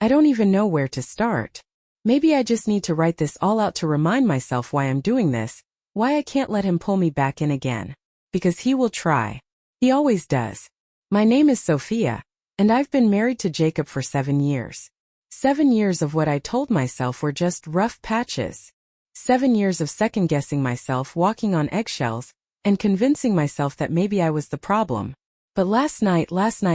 I don't even know where to start. Maybe I just need to write this all out to remind myself why I'm doing this, why I can't let him pull me back in again. Because he will try. He always does. My name is Sophia, and I've been married to Jacob for 7 years. 7 years of what I told myself were just rough patches. 7 years of second-guessing myself, walking on eggshells, and convincing myself that maybe I was the problem. But last night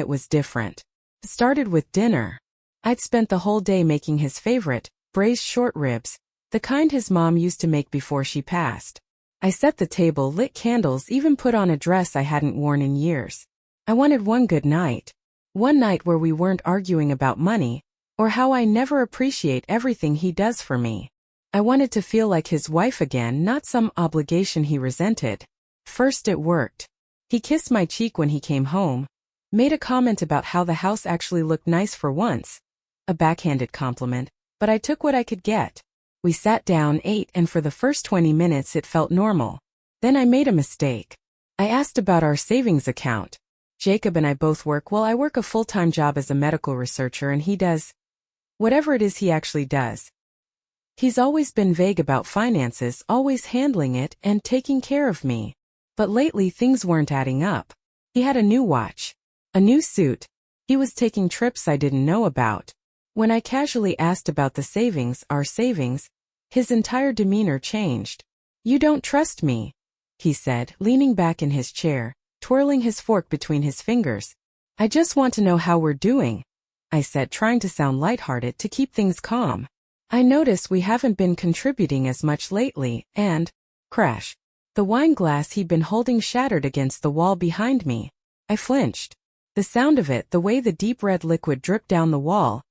was different. It started with dinner. I'd spent the whole day making his favorite, braised short ribs, the kind his mom used to make before she passed. I set the table, lit candles, even put on a dress I hadn't worn in years. I wanted one good night. One night where we weren't arguing about money, or how I never appreciate everything he does for me. I wanted to feel like his wife again, not some obligation he resented. First it worked. He kissed my cheek when he came home, made a comment about how the house actually looked nice for once. A backhanded compliment, but I took what I could get. We sat down, ate, and for the first 20 minutes it felt normal. Then I made a mistake. I asked about our savings account. Jacob and I both work. Well, I work a full-time job as a medical researcher and he does whatever it is he actually does. He's always been vague about finances, always handling it and taking care of me. But lately things weren't adding up. He had a new watch, a new suit. He was taking trips I didn't know about. When I casually asked about the savings, our savings, his entire demeanor changed. "You don't trust me," he said, leaning back in his chair, twirling his fork between his fingers. "I just want to know how we're doing," I said, trying to sound lighthearted to keep things calm. "I notice we haven't been contributing as much lately," and, crash. The wine glass he'd been holding shattered against the wall behind me. I flinched. The sound of it, the way the deep red liquid dripped down the wall,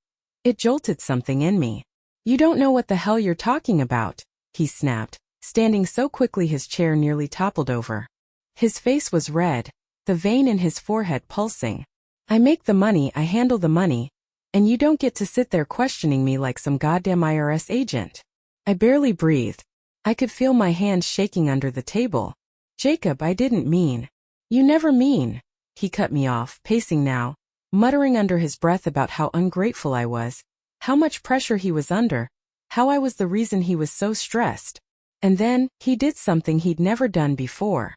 it jolted something in me. "You don't know what the hell you're talking about," he snapped, standing so quickly his chair nearly toppled over. His face was red, the vein in his forehead pulsing. "I make the money, I handle the money, and you don't get to sit there questioning me like some goddamn IRS agent." I barely breathed. I could feel my hands shaking under the table. "Jacob, I didn't mean." "You never mean." He cut me off, pacing now, muttering under his breath about how ungrateful I was, how much pressure he was under, how I was the reason he was so stressed. And then, he did something he'd never done before.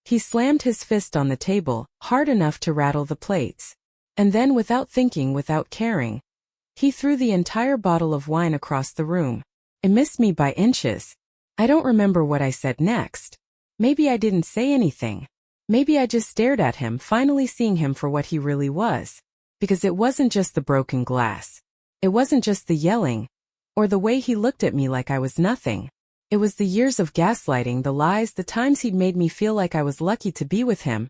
He slammed his fist on the table, hard enough to rattle the plates. And then, without thinking, without caring, he threw the entire bottle of wine across the room. It missed me by inches. I don't remember what I said next. Maybe I didn't say anything. Maybe I just stared at him, finally seeing him for what he really was. Because it wasn't just the broken glass. It wasn't just the yelling, or the way he looked at me like I was nothing. It was the years of gaslighting, the lies, the times he'd made me feel like I was lucky to be with him,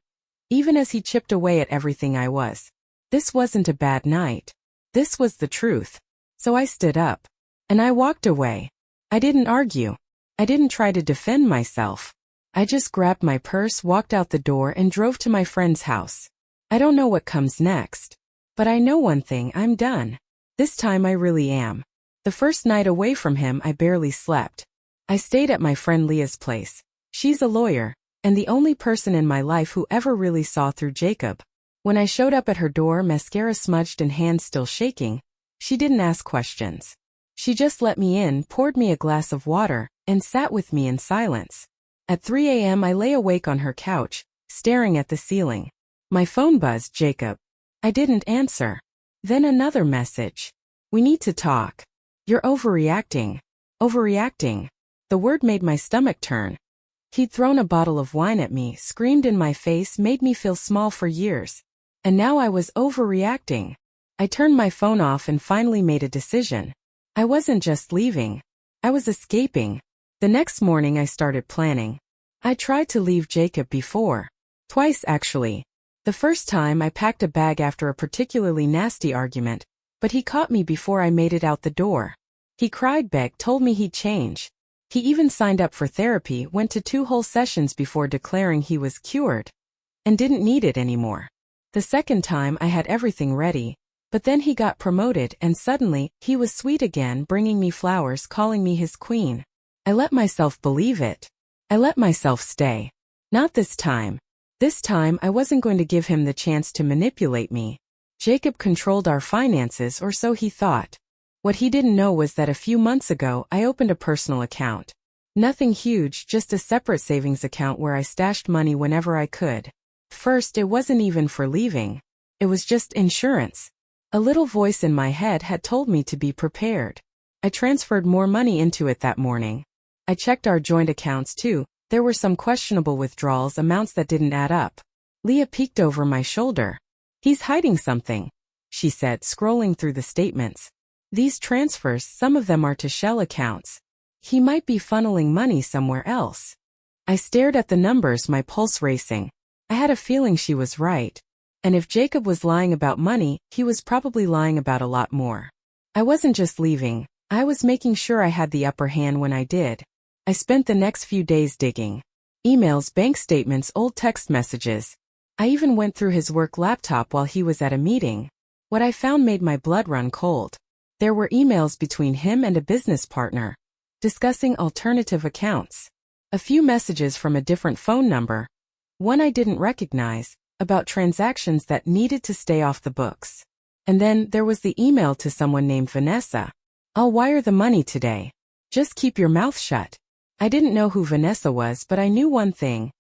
even as he chipped away at everything I was. This wasn't a bad night. This was the truth. So I stood up. And I walked away. I didn't argue. I didn't try to defend myself. I just grabbed my purse, walked out the door, and drove to my friend's house. I don't know what comes next. But I know one thing, I'm done. This time I really am. The first night away from him I barely slept. I stayed at my friend Leah's place. She's a lawyer, and the only person in my life who ever really saw through Jacob. When I showed up at her door, mascara smudged and hands still shaking, she didn't ask questions. She just let me in, poured me a glass of water, and sat with me in silence. At 3 a.m. I lay awake on her couch, staring at the ceiling. My phone buzzed. "Jacob." I didn't answer. Then another message. "We need to talk. You're overreacting." Overreacting. The word made my stomach turn. He'd thrown a bottle of wine at me, screamed in my face, made me feel small for years. And now I was overreacting. I turned my phone off and finally made a decision. I wasn't just leaving. I was escaping. The next morning I started planning. I tried to leave Jacob before. Twice actually. The first time I packed a bag after a particularly nasty argument, but he caught me before I made it out the door. He cried, begged, told me he'd change. He even signed up for therapy, went to 2 whole sessions before declaring he was cured and didn't need it anymore. The second time I had everything ready, but then he got promoted and suddenly he was sweet again, bringing me flowers, calling me his queen. I let myself believe it. I let myself stay. Not this time. This time I wasn't going to give him the chance to manipulate me. Jacob controlled our finances, or so he thought. What he didn't know was that a few months ago I opened a personal account. Nothing huge, just a separate savings account where I stashed money whenever I could. First, it wasn't even for leaving. It was just insurance. A little voice in my head had told me to be prepared. I transferred more money into it that morning. I checked our joint accounts too. There were some questionable withdrawals, amounts that didn't add up. Leah peeked over my shoulder. "He's hiding something," she said, scrolling through the statements. "These transfers, some of them are to shell accounts. He might be funneling money somewhere else." I stared at the numbers, my pulse racing. I had a feeling she was right. And if Jacob was lying about money, he was probably lying about a lot more. I wasn't just leaving. I was making sure I had the upper hand when I did. I spent the next few days digging. Emails, bank statements, old text messages. I even went through his work laptop while he was at a meeting. What I found made my blood run cold. There were emails between him and a business partner, discussing alternative accounts. A few messages from a different phone number, one I didn't recognize, about transactions that needed to stay off the books. And then there was the email to someone named Vanessa. "I'll wire the money today. Just keep your mouth shut." I didn't know who Vanessa was, but I knew one thing.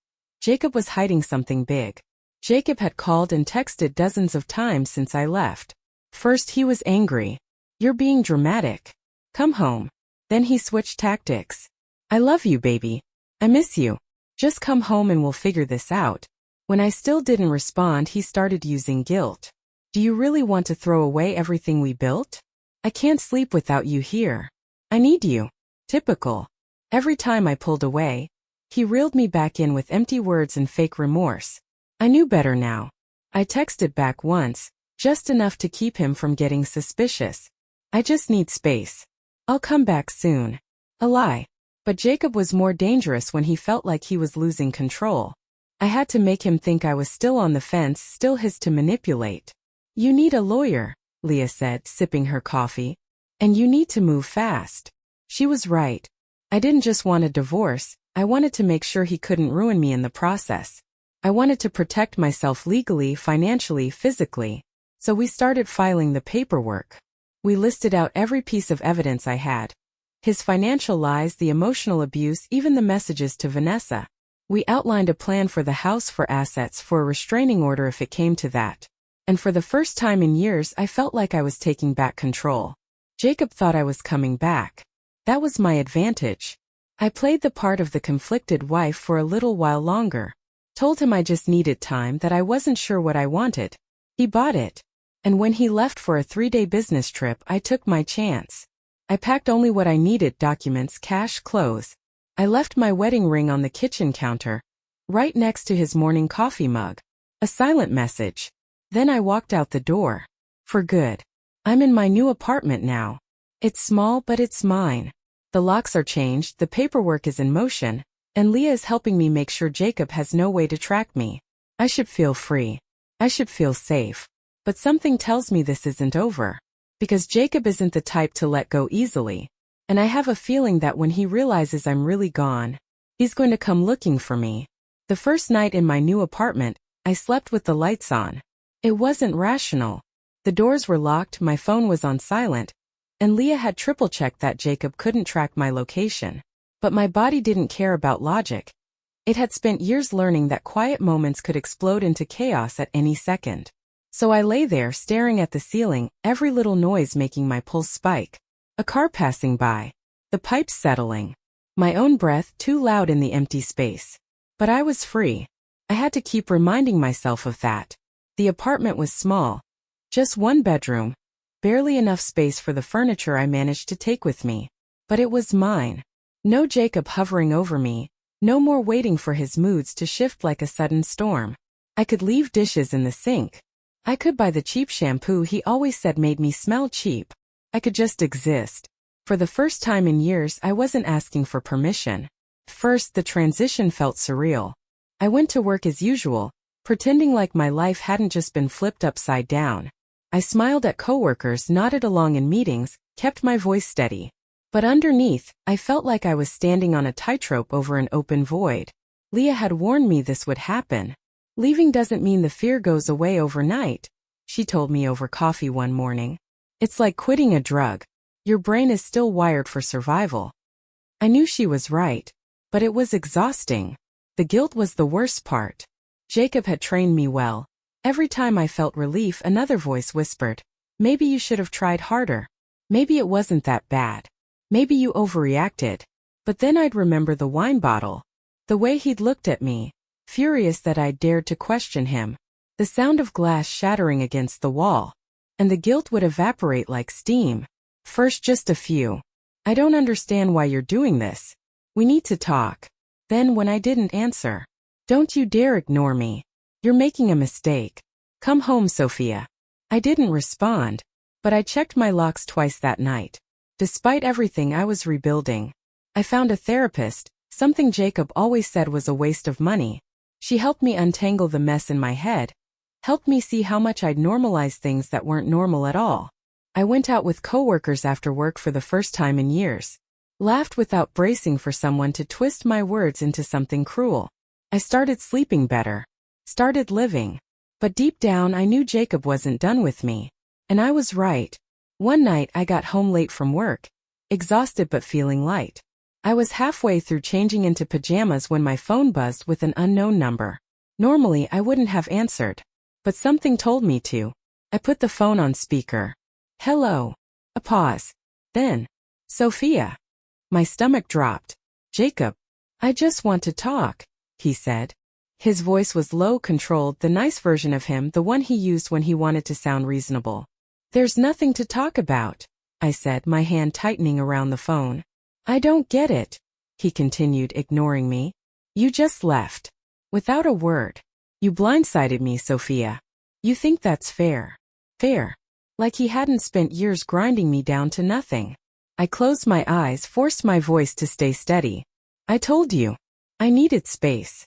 Jacob was hiding something big. Jacob had called and texted dozens of times since I left. First he was angry. "You're being dramatic. Come home." Then he switched tactics. "I love you, baby. I miss you. Just come home and we'll figure this out." When I still didn't respond, he started using guilt. "Do you really want to throw away everything we built? I can't sleep without you here. I need you." Typical. Every time I pulled away, he reeled me back in with empty words and fake remorse. I knew better now. I texted back once, just enough to keep him from getting suspicious. "I just need space. I'll come back soon." A lie. But Jacob was more dangerous when he felt like he was losing control. I had to make him think I was still on the fence, still his to manipulate. "You need a lawyer," Leah said, sipping her coffee. "And you need to move fast." She was right. I didn't just want a divorce, I wanted to make sure he couldn't ruin me in the process. I wanted to protect myself legally, financially, physically. So we started filing the paperwork. We listed out every piece of evidence I had. His financial lies, the emotional abuse, even the messages to Vanessa. We outlined a plan for the house, for assets, for a restraining order if it came to that. And for the first time in years, I felt like I was taking back control. Jacob thought I was coming back. That was my advantage. I played the part of the conflicted wife for a little while longer. Told him I just needed time, that I wasn't sure what I wanted. He bought it. And when he left for a 3-day business trip, I took my chance. I packed only what I needed: documents, cash, clothes. I left my wedding ring on the kitchen counter, right next to his morning coffee mug. A silent message. Then I walked out the door. For good. I'm in my new apartment now. It's small, but it's mine. The locks are changed, the paperwork is in motion, and Leah is helping me make sure Jacob has no way to track me. I should feel free. I should feel safe. But something tells me this isn't over. Because Jacob isn't the type to let go easily. And I have a feeling that when he realizes I'm really gone, he's going to come looking for me. The first night in my new apartment, I slept with the lights on. It wasn't rational. The doors were locked, my phone was on silent, and Leah had triple-checked that Jacob couldn't track my location. But my body didn't care about logic. It had spent years learning that quiet moments could explode into chaos at any second. So I lay there staring at the ceiling, every little noise making my pulse spike. A car passing by. The pipes settling. My own breath too loud in the empty space. But I was free. I had to keep reminding myself of that. The apartment was small. Just one bedroom. Barely enough space for the furniture I managed to take with me. But it was mine. No Jacob hovering over me. No more waiting for his moods to shift like a sudden storm. I could leave dishes in the sink. I could buy the cheap shampoo he always said made me smell cheap. I could just exist. For the first time in years, I wasn't asking for permission. First, the transition felt surreal. I went to work as usual, pretending like my life hadn't just been flipped upside down. I smiled at coworkers, nodded along in meetings, kept my voice steady. But underneath, I felt like I was standing on a tightrope over an open void. Leah had warned me this would happen. Leaving doesn't mean the fear goes away overnight. she told me over coffee one morning. It's like quitting a drug. Your brain is still wired for survival. I knew she was right, but it was exhausting. The guilt was the worst part. Jacob had trained me well. Every time I felt relief, another voice whispered, maybe you should have tried harder. Maybe it wasn't that bad. Maybe you overreacted. But then I'd remember the wine bottle. The way he'd looked at me, furious that I'd dared to question him. The sound of glass shattering against the wall. And the guilt would evaporate like steam. First just a few. I don't understand why you're doing this. We need to talk. Then when I didn't answer. Don't you dare ignore me. You're making a mistake. Come home, Sophia. I didn't respond. But I checked my locks twice that night. Despite everything I was rebuilding. I found a therapist, something Jacob always said was a waste of money. She helped me untangle the mess in my head. Helped me see how much I'd normalized things that weren't normal at all. I went out with coworkers after work for the first time in years. Laughed without bracing for someone to twist my words into something cruel. I started sleeping better. Started living. But deep down I knew Jacob wasn't done with me. And I was right. One night I got home late from work. Exhausted but feeling light. I was halfway through changing into pajamas when my phone buzzed with an unknown number. Normally I wouldn't have answered. But something told me to. I put the phone on speaker. Hello. A pause. Then. Sophia. My stomach dropped. Jacob. I just want to talk, he said. His voice was low, controlled, the nice version of him, the one he used when he wanted to sound reasonable. There's nothing to talk about, I said, my hand tightening around the phone. I don't get it, he continued, ignoring me. You just left. Without a word. You blindsided me, Sophia. You think that's fair? Fair. Like he hadn't spent years grinding me down to nothing. I closed my eyes, forced my voice to stay steady. I told you. I needed space.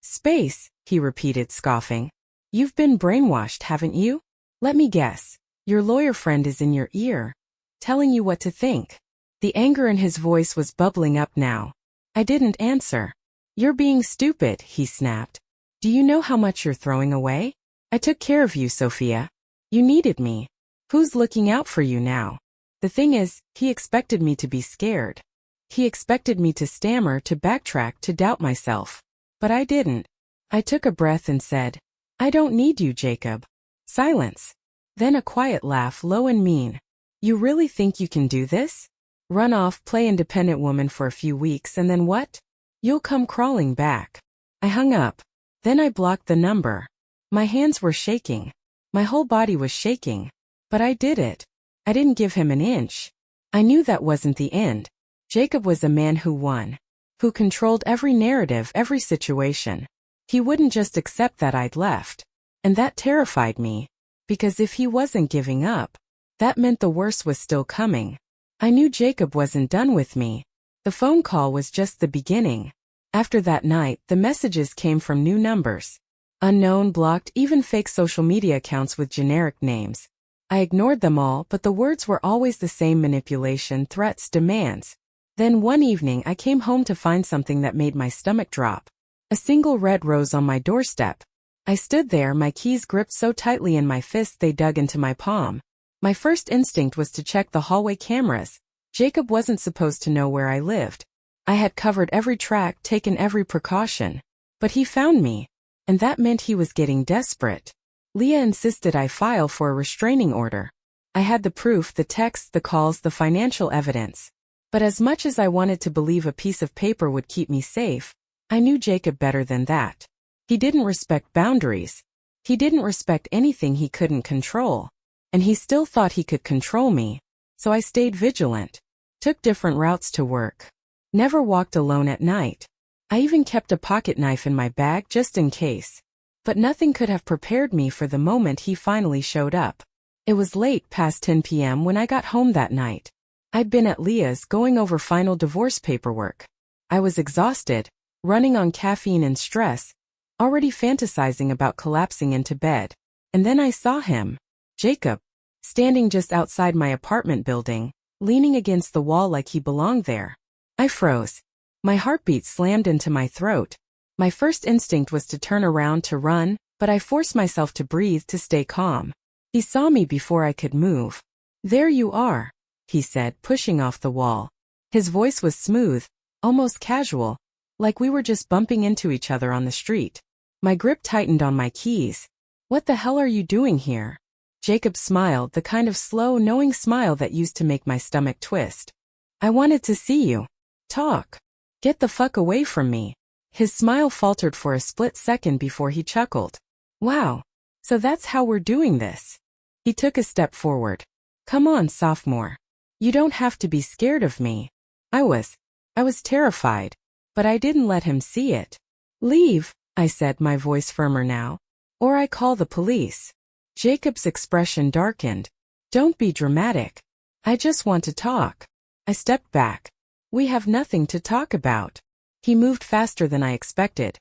Space, he repeated, scoffing. You've been brainwashed, haven't you? Let me guess. Your lawyer friend is in your ear, telling you what to think. The anger in his voice was bubbling up now. I didn't answer. You're being stupid, he snapped. Do you know how much you're throwing away? I took care of you, Sophia. You needed me. Who's looking out for you now? The thing is, he expected me to be scared. He expected me to stammer, to backtrack, to doubt myself. But I didn't. I took a breath and said, I don't need you, Jacob. Silence. Then a quiet laugh, low and mean. You really think you can do this? Run off, play independent woman for a few weeks, and then what? You'll come crawling back. I hung up. Then I blocked the number. My hands were shaking. My whole body was shaking. But I did it. I didn't give him an inch. I knew that wasn't the end. Jacob was a man who won. Who controlled every narrative, every situation. He wouldn't just accept that I'd left. And that terrified me. Because if he wasn't giving up, that meant the worst was still coming. I knew Jacob wasn't done with me. The phone call was just the beginning. After that night, the messages came from new numbers. Unknown, blocked, even fake social media accounts with generic names. I ignored them all, but the words were always the same: manipulation, threats, demands. Then one evening I came home to find something that made my stomach drop. A single red rose on my doorstep. I stood there, my keys gripped so tightly in my fist they dug into my palm. My first instinct was to check the hallway cameras. Jacob wasn't supposed to know where I lived. I had covered every track, taken every precaution. But he found me. And that meant he was getting desperate. Leah insisted I file for a restraining order. I had the proof, the texts, the calls, the financial evidence. But as much as I wanted to believe a piece of paper would keep me safe, I knew Jacob better than that. He didn't respect boundaries. He didn't respect anything he couldn't control. And he still thought he could control me. So I stayed vigilant. Took different routes to work. Never walked alone at night. I even kept a pocket knife in my bag just in case. But nothing could have prepared me for the moment he finally showed up. It was late, past 10 p.m. when I got home that night. I'd been at Leah's going over final divorce paperwork. I was exhausted, running on caffeine and stress, already fantasizing about collapsing into bed. And then I saw him, Jacob, standing just outside my apartment building, leaning against the wall like he belonged there. I froze. My heartbeat slammed into my throat. My first instinct was to turn around to run, but I forced myself to breathe, to stay calm. He saw me before I could move. "There you are," he said, pushing off the wall. His voice was smooth, almost casual, like we were just bumping into each other on the street. My grip tightened on my keys. "What the hell are you doing here?" Jacob smiled, the kind of slow, knowing smile that used to make my stomach twist. "I wanted to see you. Talk. Get the fuck away from me." His smile faltered for a split second before he chuckled. "Wow. So that's how we're doing this." He took a step forward. "Come on, sophomore. You don't have to be scared of me." I was terrified, but I didn't let him see it. "Leave," I said, my voice firmer now. "Or I call the police." Jacob's expression darkened. "Don't be dramatic. I just want to talk." I stepped back. "We have nothing to talk about." He moved faster than I expected,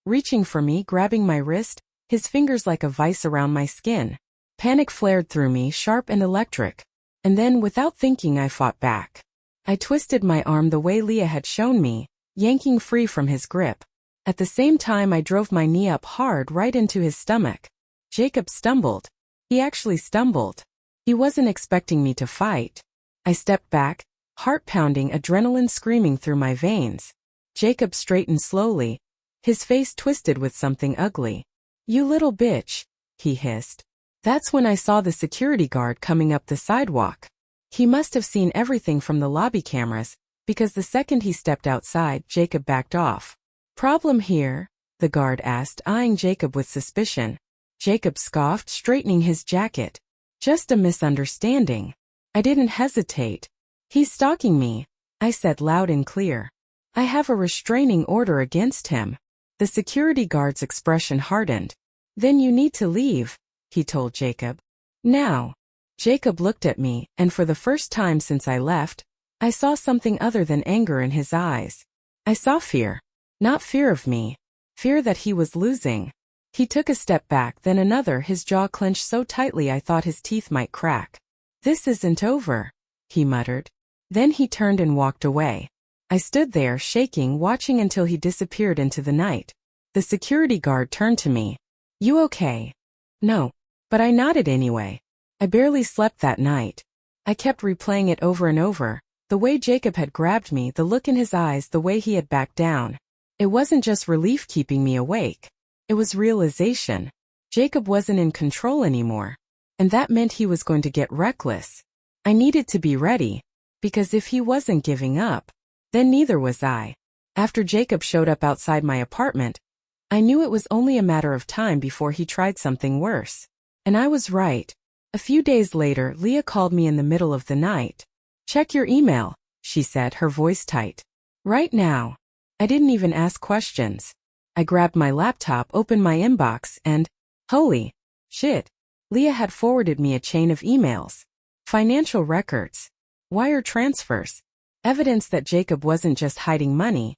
reaching for me, grabbing my wrist, his fingers like a vice around my skin. Panic flared through me, sharp and electric. And then, without thinking, I fought back. I twisted my arm the way Leah had shown me, yanking free from his grip. At the same time, I drove my knee up hard right into his stomach. Jacob stumbled. He actually stumbled. He wasn't expecting me to fight. I stepped back, heart pounding, adrenaline screaming through my veins. Jacob straightened slowly, his face twisted with something ugly. "You little bitch," he hissed. That's when I saw the security guard coming up the sidewalk. He must have seen everything from the lobby cameras, because the second he stepped outside, Jacob backed off. "Problem here?" the guard asked, eyeing Jacob with suspicion. Jacob scoffed, straightening his jacket. "Just a misunderstanding." I didn't hesitate. "He's stalking me," I said loud and clear. "I have a restraining order against him." The security guard's expression hardened. "Then you need to leave," he told Jacob. "Now." Jacob looked at me, and for the first time since I left, I saw something other than anger in his eyes. I saw fear. Not fear of me. Fear that he was losing. He took a step back, then another, his jaw clenched so tightly I thought his teeth might crack. "This isn't over," he muttered. Then he turned and walked away. I stood there, shaking, watching until he disappeared into the night. The security guard turned to me. "You okay?" "No." But I nodded anyway. I barely slept that night. I kept replaying it over and over. The way Jacob had grabbed me, the look in his eyes, the way he had backed down. It wasn't just relief keeping me awake. It was realization. Jacob wasn't in control anymore. And that meant he was going to get reckless. I needed to be ready. Because if he wasn't giving up, then neither was I. After Jacob showed up outside my apartment, I knew it was only a matter of time before he tried something worse. And I was right. A few days later, Leah called me in the middle of the night. "Check your email," she said, her voice tight. "Right now." I didn't even ask questions. I grabbed my laptop, opened my inbox, and, holy shit, Leah had forwarded me a chain of emails. Financial records. Wire transfers. Evidence that Jacob wasn't just hiding money.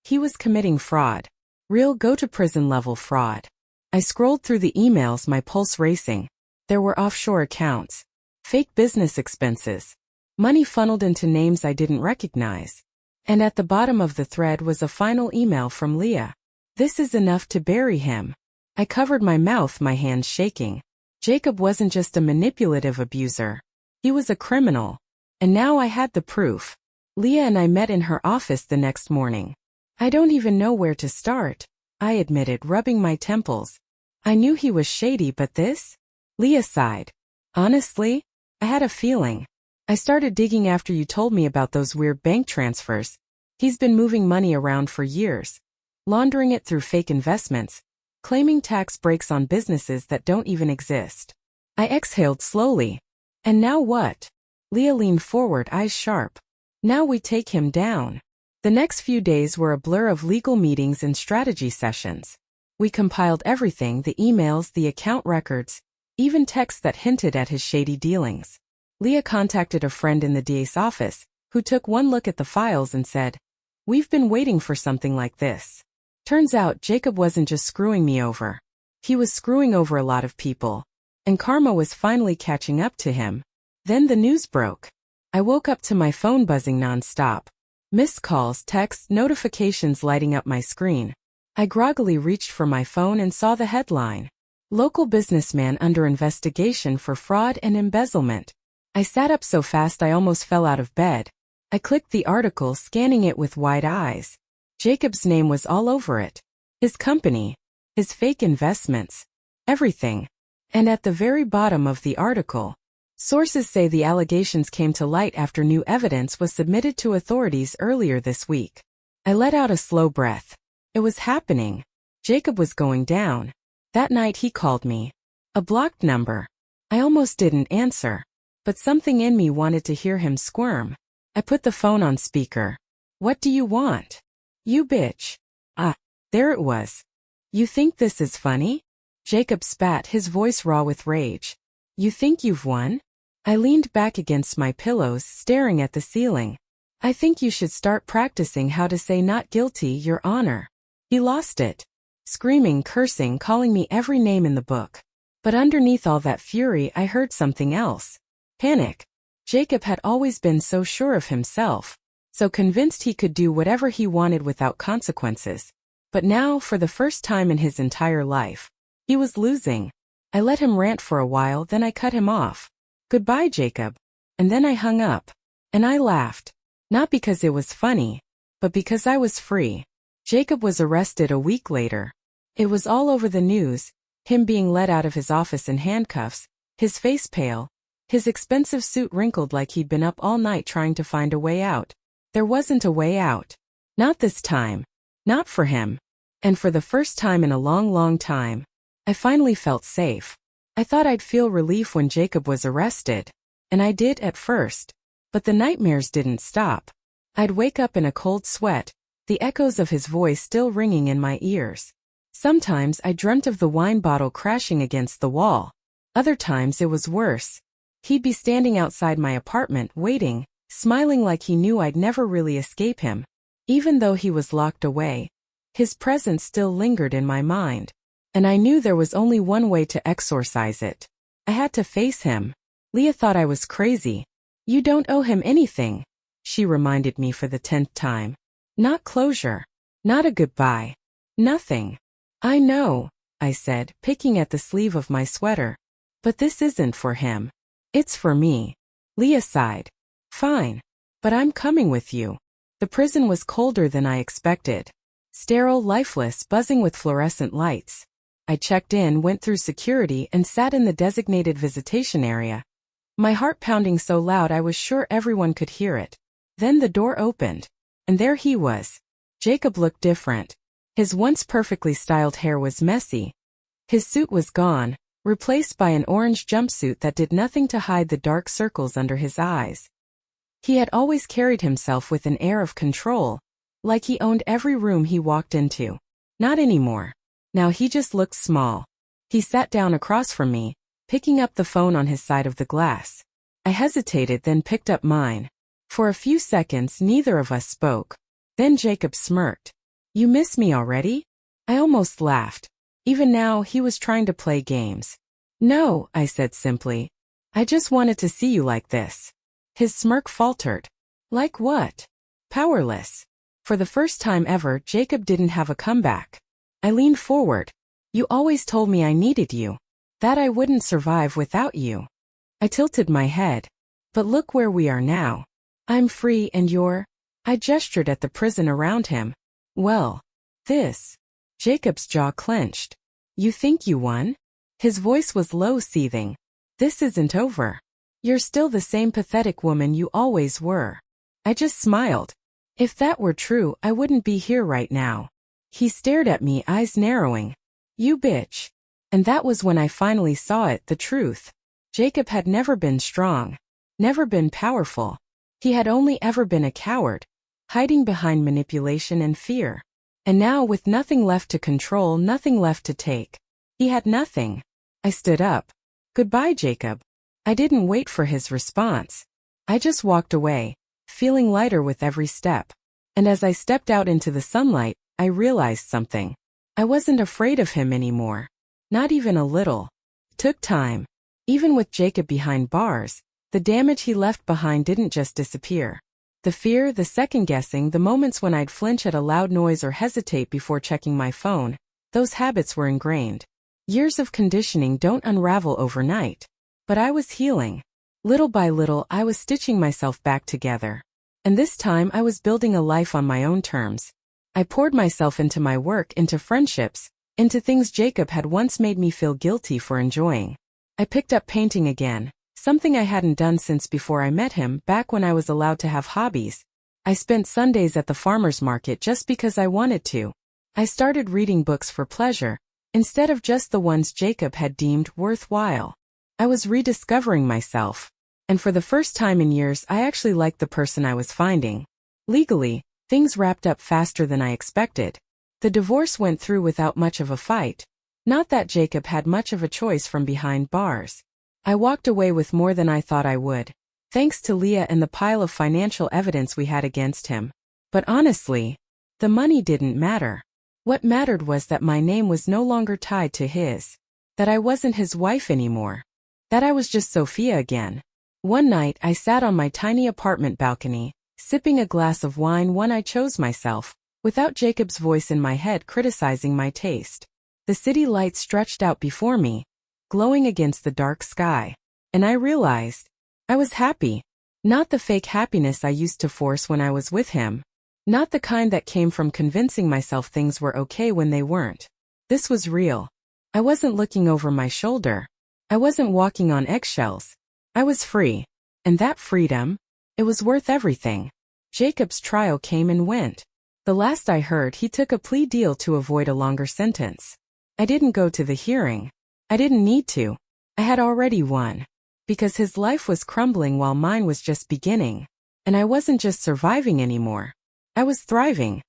He was committing fraud. Real go-to-prison level fraud. I scrolled through the emails, my pulse racing. There were offshore accounts. Fake business expenses. Money funneled into names I didn't recognize. And at the bottom of the thread was a final email from Leah. "This is enough to bury him." I covered my mouth, my hands shaking. Jacob wasn't just a manipulative abuser. He was a criminal. And now I had the proof. Leah and I met in her office the next morning. "I don't even know where to start," I admitted, rubbing my temples. I knew he was shady, but this? Leah sighed. "Honestly, I had a feeling. I started digging after you told me about those weird bank transfers. He's been moving money around for years, laundering it through fake investments, claiming tax breaks on businesses that don't even exist." I exhaled slowly. "And now what?" Leah leaned forward, eyes sharp. "Now we take him down." The next few days were a blur of legal meetings and strategy sessions. We compiled everything, the emails, the account records, even texts that hinted at his shady dealings. Leah contacted a friend in the DA's office, who took one look at the files and said, "We've been waiting for something like this." Turns out Jacob wasn't just screwing me over. He was screwing over a lot of people. And karma was finally catching up to him. Then the news broke. I woke up to my phone buzzing non-stop. Missed calls, texts, notifications lighting up my screen. I groggily reached for my phone and saw the headline. Local businessman under investigation for fraud and embezzlement. I sat up so fast I almost fell out of bed. I clicked the article, scanning it with wide eyes. Jacob's name was all over it. His company. His fake investments. Everything. And at the very bottom of the article, sources say the allegations came to light after new evidence was submitted to authorities earlier this week. I let out a slow breath. It was happening. Jacob was going down. That night he called me. A blocked number. I almost didn't answer. But something in me wanted to hear him squirm. I put the phone on speaker. What do you want? You bitch. Ah, there it was. You think this is funny? Jacob spat, his voice raw with rage. You think you've won? I leaned back against my pillows, staring at the ceiling. I think you should start practicing how to say not guilty, Your Honor. He lost it. Screaming, cursing, calling me every name in the book. But underneath all that fury I heard something else. Panic. Jacob had always been so sure of himself, so convinced he could do whatever he wanted without consequences. But now, for the first time in his entire life, he was losing. I let him rant for a while, then I cut him off. Goodbye, Jacob. And then I hung up. And I laughed. Not because it was funny, but because I was free. Jacob was arrested a week later. It was all over the news, him being led out of his office in handcuffs, his face pale, his expensive suit wrinkled like he'd been up all night trying to find a way out. There wasn't a way out. Not this time. Not for him. And for the first time in a long, long time, I finally felt safe. I thought I'd feel relief when Jacob was arrested. And I did at first. But the nightmares didn't stop. I'd wake up in a cold sweat, the echoes of his voice still ringing in my ears. Sometimes I dreamt of the wine bottle crashing against the wall. Other times it was worse. He'd be standing outside my apartment, waiting, smiling like he knew I'd never really escape him. Even though he was locked away, his presence still lingered in my mind. And I knew there was only one way to exorcise it. I had to face him. Leah thought I was crazy. You don't owe him anything, she reminded me for the 10th time. Not closure. Not a goodbye. Nothing. I know, I said, picking at the sleeve of my sweater. But this isn't for him. It's for me. Leah sighed. Fine. But I'm coming with you. The prison was colder than I expected. Sterile, lifeless, buzzing with fluorescent lights. I checked in, went through security, and sat in the designated visitation area. My heart pounding so loud I was sure everyone could hear it. Then the door opened. And there he was. Jacob looked different. His once perfectly styled hair was messy. His suit was gone, replaced by an orange jumpsuit that did nothing to hide the dark circles under his eyes. He had always carried himself with an air of control, like he owned every room he walked into. Not anymore. Now he just looked small. He sat down across from me, picking up the phone on his side of the glass. I hesitated, then picked up mine. For a few seconds neither of us spoke. Then Jacob smirked. You miss me already? I almost laughed. Even now he was trying to play games. No, I said simply. I just wanted to see you like this. His smirk faltered. Like what? Powerless. For the first time ever, Jacob didn't have a comeback. I leaned forward. You always told me I needed you. That I wouldn't survive without you. I tilted my head. But look where we are now. I'm free and you're... I gestured at the prison around him. Well, this. Jacob's jaw clenched. You think you won? His voice was low, seething. This isn't over. You're still the same pathetic woman you always were. I just smiled. If that were true, I wouldn't be here right now. He stared at me, eyes narrowing. You bitch. And that was when I finally saw it, the truth. Jacob had never been strong. Never been powerful. He had only ever been a coward, hiding behind manipulation and fear. And now, with nothing left to control, nothing left to take, he had nothing. I stood up. Goodbye, Jacob. I didn't wait for his response. I just walked away, feeling lighter with every step. And as I stepped out into the sunlight, I realized something. I wasn't afraid of him anymore. Not even a little. It took time. Even with Jacob behind bars, the damage he left behind didn't just disappear. The fear, the second-guessing, the moments when I'd flinch at a loud noise or hesitate before checking my phone, those habits were ingrained. Years of conditioning don't unravel overnight. But I was healing. Little by little, I was stitching myself back together. And this time I was building a life on my own terms. I poured myself into my work, into friendships, into things Jacob had once made me feel guilty for enjoying. I picked up painting again, something I hadn't done since before I met him, back when I was allowed to have hobbies. I spent Sundays at the farmer's market just because I wanted to. I started reading books for pleasure, instead of just the ones Jacob had deemed worthwhile. I was rediscovering myself. And for the first time in years, I actually liked the person I was finding. Legally, things wrapped up faster than I expected. The divorce went through without much of a fight. Not that Jacob had much of a choice from behind bars. I walked away with more than I thought I would, thanks to Leah and the pile of financial evidence we had against him. But honestly, the money didn't matter. What mattered was that my name was no longer tied to his. That I wasn't his wife anymore. That I was just Sophia again. One night I sat on my tiny apartment balcony, sipping a glass of wine, one I chose myself, without Jacob's voice in my head criticizing my taste. The city lights stretched out before me, glowing against the dark sky. And I realized I was happy. Not the fake happiness I used to force when I was with him. Not the kind that came from convincing myself things were okay when they weren't. This was real. I wasn't looking over my shoulder. I wasn't walking on eggshells. I was free. And that freedom, it was worth everything. Jacob's trial came and went. The last I heard, he took a plea deal to avoid a longer sentence. I didn't go to the hearing. I didn't need to. I had already won. Because his life was crumbling while mine was just beginning. And I wasn't just surviving anymore. I was thriving.